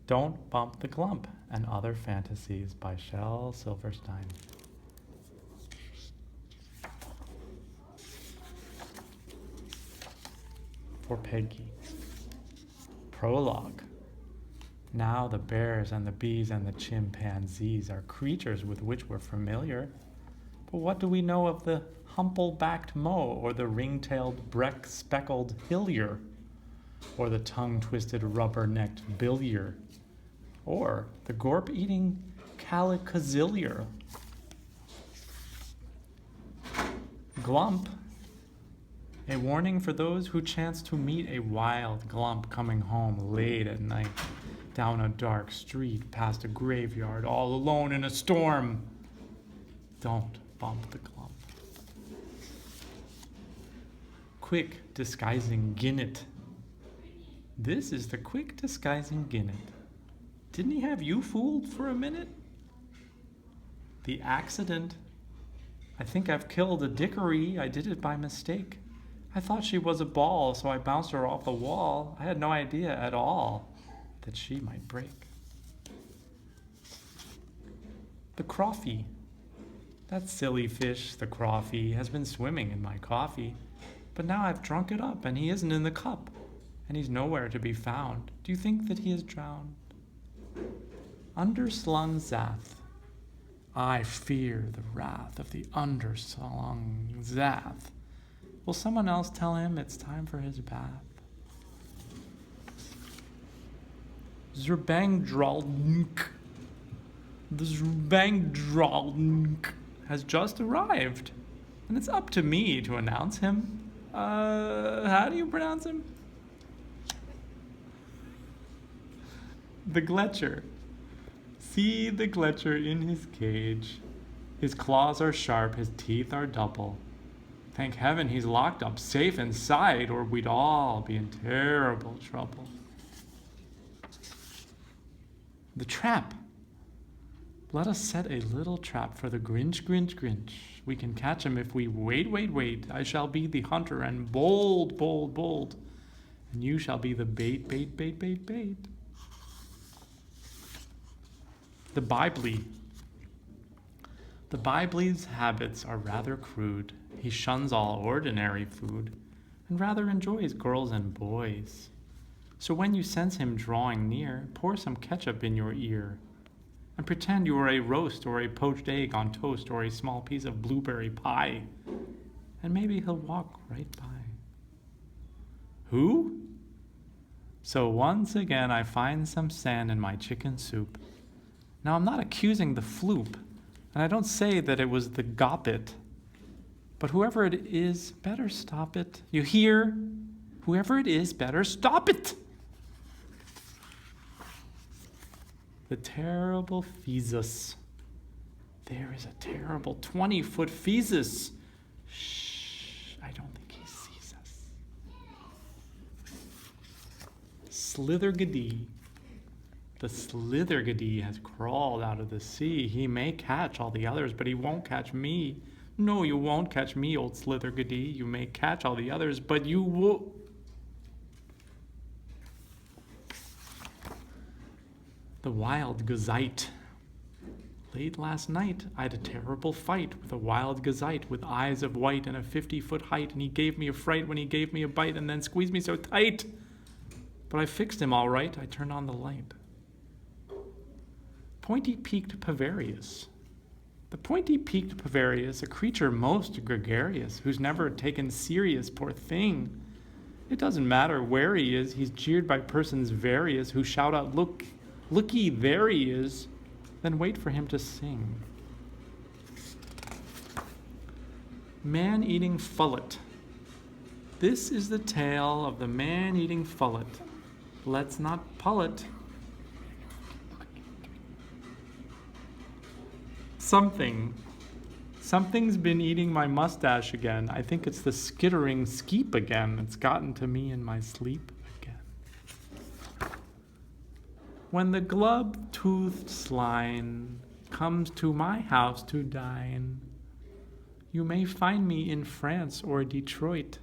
Don't Bump the Glump and Other Fantasies by Shel Silverstein. For Peggy. Prologue. Now the bears and the bees and the chimpanzees are creatures with which we're familiar. But what do we know of the humble-backed moe, or the ring-tailed speckled hillier, or the tongue-twisted rubber-necked billier, or the gorp-eating calicazillier? Glump. A warning for those who chance to meet a wild glump coming home late at night, down a dark street, past a graveyard, all alone in a storm. Don't bump the glump. Quick disguising Ginnet. This is the quick disguising Ginnet. Didn't he have you fooled for a minute? The accident. I think I've killed a dickory. I did it by mistake. I thought she was a ball, so I bounced her off the wall. I had no idea at all that she might break. The crawfie. That silly fish, the crawfie, has been swimming in my coffee. But now I've drunk it up, and he isn't in the cup, and he's nowhere to be found. Do you think that he is drowned? Underslung Zath. I fear the wrath of the underslung Zath. Will someone else tell him it's time for his bath? Zerbangdralnk. The Zerbangdralnk has just arrived, and it's up to me to announce him. How do you pronounce him? The Gletcher. See the Gletcher in his cage. His claws are sharp, his teeth are double. Thank heaven he's locked up safe inside, or we'd all be in terrible trouble. The trap. Let us set a little trap for the Grinch, Grinch, Grinch. We can catch him if we wait. I shall be the hunter and bold. And you shall be the bait. The Biblie. The Bible's habits are rather crude. He shuns all ordinary food and rather enjoys girls and boys. So when you sense him drawing near, pour some ketchup in your ear and pretend you are a roast or a poached egg on toast or a small piece of blueberry pie, and maybe he'll walk right by. Who? So once again I find some sand in my chicken soup. Now I'm not accusing the floop, and I don't say that it was the goppet, but whoever it is, better stop it. You hear? Whoever it is, better stop it! The terrible Phesus. There is a terrible 20-foot Phesus. Shh, I don't think he sees us. Slithergedee. The Slithergedee has crawled out of the sea. He may catch all the others, but he won't catch me. No, you won't catch me, old Slithergedee. You may catch all the others, but you won't. The wild gazite. Late last night, I had a terrible fight with a wild gazite with eyes of white and a 50-foot height, and he gave me a fright when he gave me a bite and then squeezed me so tight. But I fixed him all right. I turned on the light. Pointy-peaked Pavarius. The pointy-peaked Pavarius, a creature most gregarious, who's never taken serious, poor thing. It doesn't matter where he is, he's jeered by persons various who shout out, looky, there he is, then wait for him to sing. Man-eating fullet. This is the tale of the man-eating fullet. Let's not pull it. Something's been eating my mustache again. I think it's the skittering skeep again. It's gotten to me in my sleep again. When the glub-toothed swine comes to my house to dine, you may find me in France or Detroit.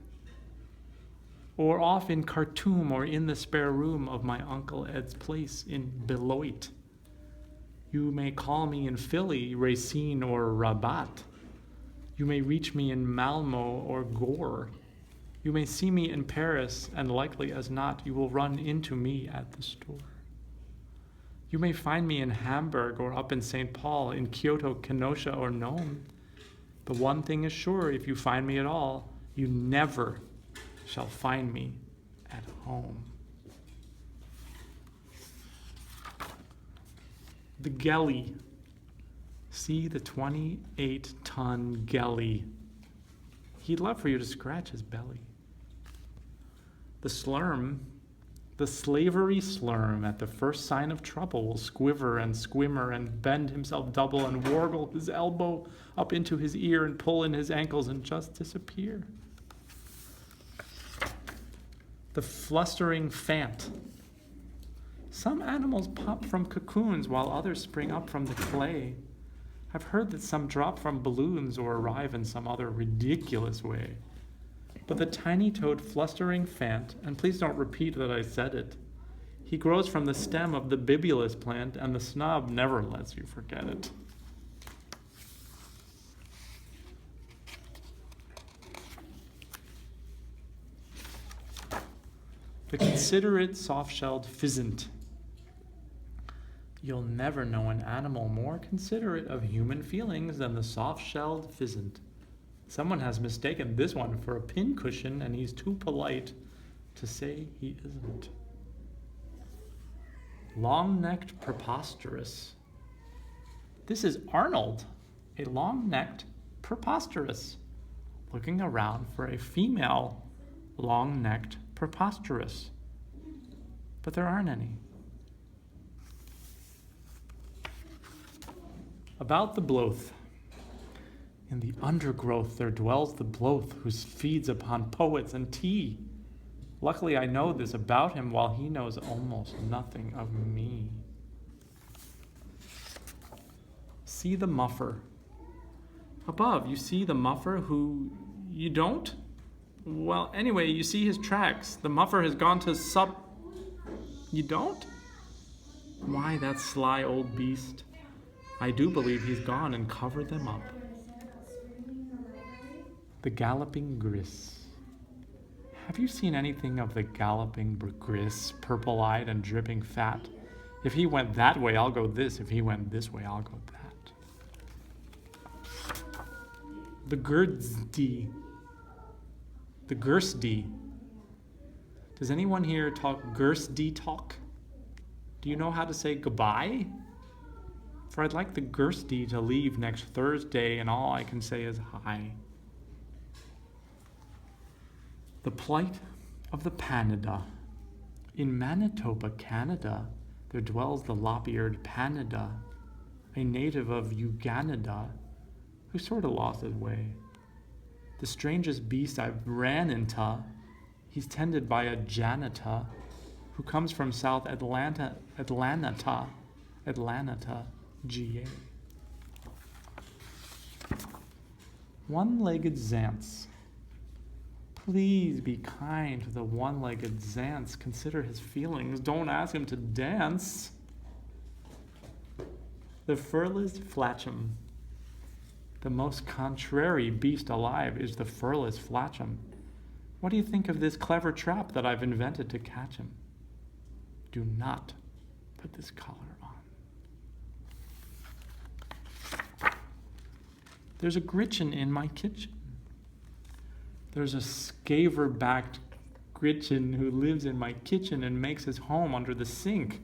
or off in Khartoum, or in the spare room of my Uncle Ed's place in Beloit. You may call me in Philly, Racine, or Rabat. You may reach me in Malmo or Gore. You may see me in Paris, and likely as not, you will run into me at the store. You may find me in Hamburg or up in St. Paul, in Kyoto, Kenosha, or Nome. But one thing is sure, if you find me at all, you never shall find me at home. The Geli. See the 28-ton Geli. He'd love for you to scratch his belly. The slurm, the slavery slurm, at the first sign of trouble will squiver and squimmer and bend himself double and wargle his elbow up into his ear and pull in his ankles and just disappear. The flustering fant. Some animals pop from cocoons while others spring up from the clay. I've heard that some drop from balloons or arrive in some other ridiculous way. But the tiny-toed flustering fant, and please don't repeat that I said it, he grows from the stem of the bibulus plant, and the snob never lets you forget it. The considerate soft-shelled pheasant. You'll never know an animal more considerate of human feelings than the soft-shelled pheasant. Someone has mistaken this one for a pincushion, and he's too polite to say he isn't. Long-necked preposterous. This is Arnold, a long-necked preposterous, looking around for a female long-necked preposterous. But there aren't any. About the bloath. In the undergrowth there dwells the bloath, who feeds upon poets and tea. Luckily I know this about him, while he knows almost nothing of me. See the muffer. Above, you see the muffer who you don't? Well, anyway, you see his tracks. The muffer has gone to You don't? Why, that sly old beast. I do believe he's gone and covered them up. The galloping gris. Have you seen anything of the galloping gris, purple-eyed and dripping fat? If he went that way, I'll go this. If he went this way, I'll go that. The Gerdsdi. The Gersdi. Does anyone here talk Gersdi talk? Do you know how to say goodbye? For I'd like the Gersdi to leave next Thursday, and all I can say is hi. The plight of the Panada. In Manitoba, Canada, there dwells the lop-eared Panada, a native of Uganda, who sort of lost his way. The strangest beast I've ran into, he's tended by a janitor who comes from South Atlanta, GA. One-legged Zantz. Please be kind to the one-legged Zantz. Consider his feelings. Don't ask him to dance. The furless Flatchum. The most contrary beast alive is the furless Flatchum. What do you think of this clever trap that I've invented to catch him? Do not put this collar on. There's a Gretchen in my kitchen. There's a scaver-backed Gretchen who lives in my kitchen and makes his home under the sink.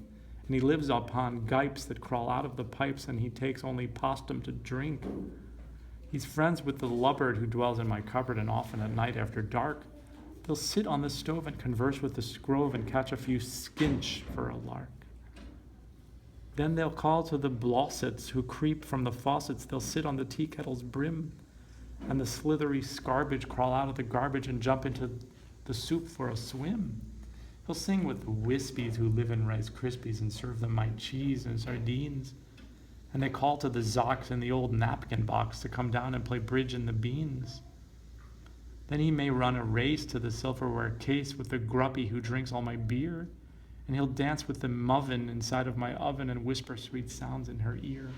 And he lives upon gipes that crawl out of the pipes, and he takes only postum to drink. He's friends with the lubbard who dwells in my cupboard, and often at night after dark, they'll sit on the stove and converse with the scrove and catch a few skinch for a lark. Then they'll call to the blossets who creep from the faucets. They'll sit on the tea kettle's brim, and the slithery scarbage crawl out of the garbage and jump into the soup for a swim. He'll sing with the wispies who live in Rice Krispies and serve them my cheese and sardines. And they call to the Zocks in the old napkin box to come down and play bridge in the beans. Then he may run a race to the silverware case with the gruppy who drinks all my beer, and he'll dance with the moven inside of my oven and whisper sweet sounds in her ear.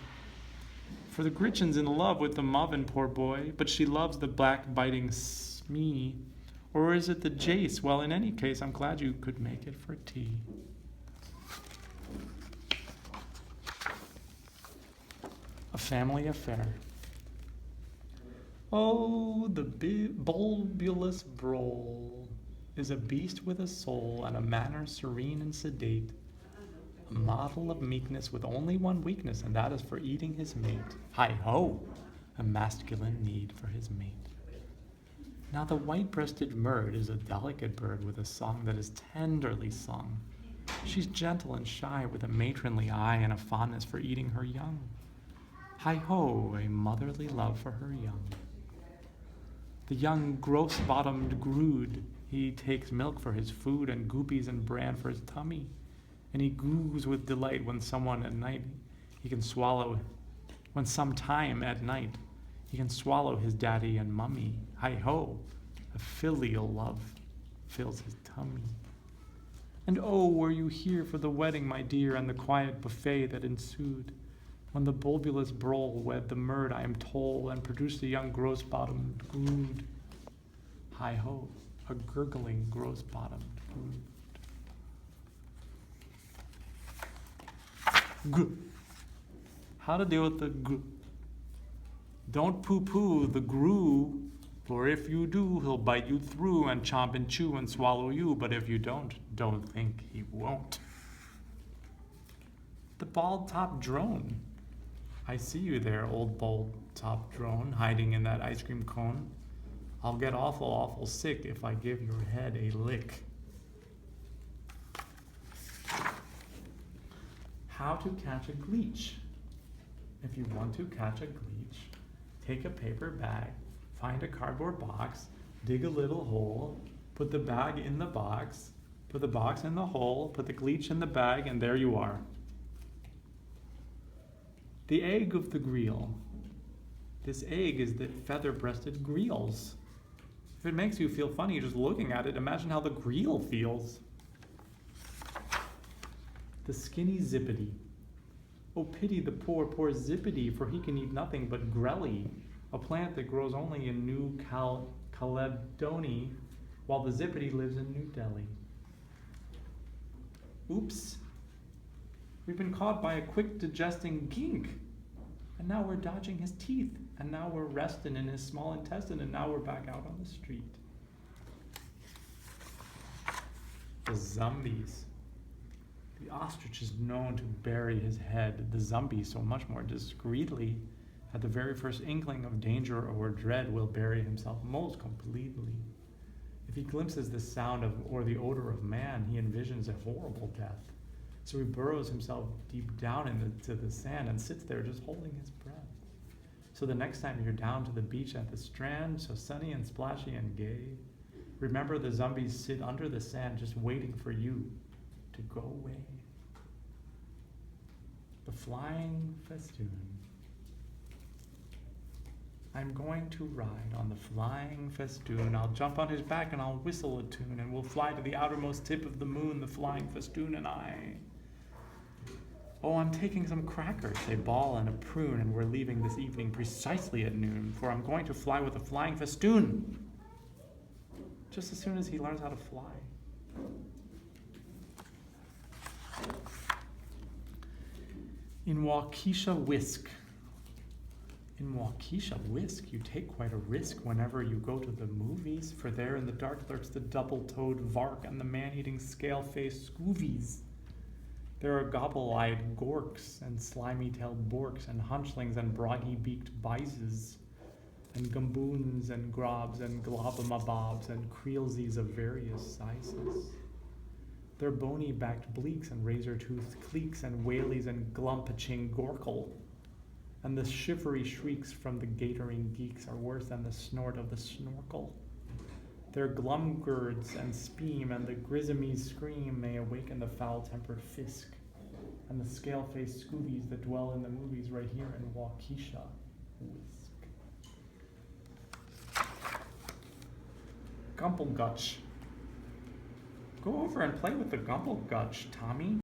For the Gretchen's in love with the moven, poor boy, but she loves the black biting smee. Or is it the Jace? Well, in any case, I'm glad you could make it for tea. A family affair. Oh, the bulbulous brole is a beast with a soul and a manner serene and sedate, a model of meekness with only one weakness, and that is for eating his mate. Hi-ho, a masculine need for his mate. Now the white-breasted bird is a delicate bird with a song that is tenderly sung. She's gentle and shy with a matronly eye and a fondness for eating her young. Hi-ho, a motherly love for her young. The young gross-bottomed grood, he takes milk for his food and goopies and bran for his tummy, and he goos with delight when sometime at night he can swallow his daddy and mummy. Hi-ho, a filial love fills his tummy. And oh, were you here for the wedding, my dear, and the quiet buffet that ensued, when the bulbulous brole wed the murd, I am told, and produced the young gross-bottomed grood. Hi-ho, a gurgling gross-bottomed grood. G. How to deal with the g. Don't poo-poo the grue, for if you do, he'll bite you through and chomp and chew and swallow you, but if you don't think he won't. The bald-top drone. I see you there, old bald-top drone, hiding in that ice cream cone. I'll get awful, awful sick if I give your head a lick. How to catch a gleach. If you want to catch a gleach, take a paper bag, find a cardboard box, dig a little hole, put the bag in the box, put the box in the hole, put the gleach in the bag, and there you are. The egg of the greel. This egg is the feather-breasted greel's. If it makes you feel funny just looking at it, imagine how the greel feels. The skinny zippity. Oh, pity the poor, poor zippity, for he can eat nothing but grelly, a plant that grows only in New Caledonia, while the zippity lives in New Delhi. Oops. We've been caught by a quick digesting gink, and now we're dodging his teeth, and now we're resting in his small intestine, and now we're back out on the street. The zombies. The ostrich is known to bury his head, the zombie so much more discreetly. At the very first inkling of danger or dread will bury himself most completely. If he glimpses the sound of or the odor of man, he envisions a horrible death. So he burrows himself deep down into the sand and sits there just holding his breath. So the next time you're down to the beach at the strand, so sunny and splashy and gay, remember the zombies sit under the sand just waiting for you to go away. The flying festoon. I'm going to ride on the flying festoon. I'll jump on his back and I'll whistle a tune, and we'll fly to the outermost tip of the moon, the flying festoon and I. Oh, I'm taking some crackers, a ball and a prune, and we're leaving this evening precisely at noon, for I'm going to fly with a flying festoon. Just as soon as he learns how to fly. In Waukesha whisk. In Waukesha whisk, you take quite a risk whenever you go to the movies, for there in the dark lurks the double-toed vark and the man-eating scale-faced scoovies. There are gobble-eyed gorks and slimy-tailed borks and hunchlings and broggy-beaked bises and gumboons and grobs and globomabobs and creelsies of various sizes. There are bony-backed bleaks and razor-toothed cleeks and whaleys and glumpaching gorkle. And the shivery shrieks from the gatoring geeks are worse than the snort of the snorkel. Their glumgirds and speam and the grisomy's scream may awaken the foul-tempered fisk and the scale-faced scoobies that dwell in the movies right here in Waukesha whisk. Gumpelgutch. Go over and play with the Gumpelgutch, Tommy.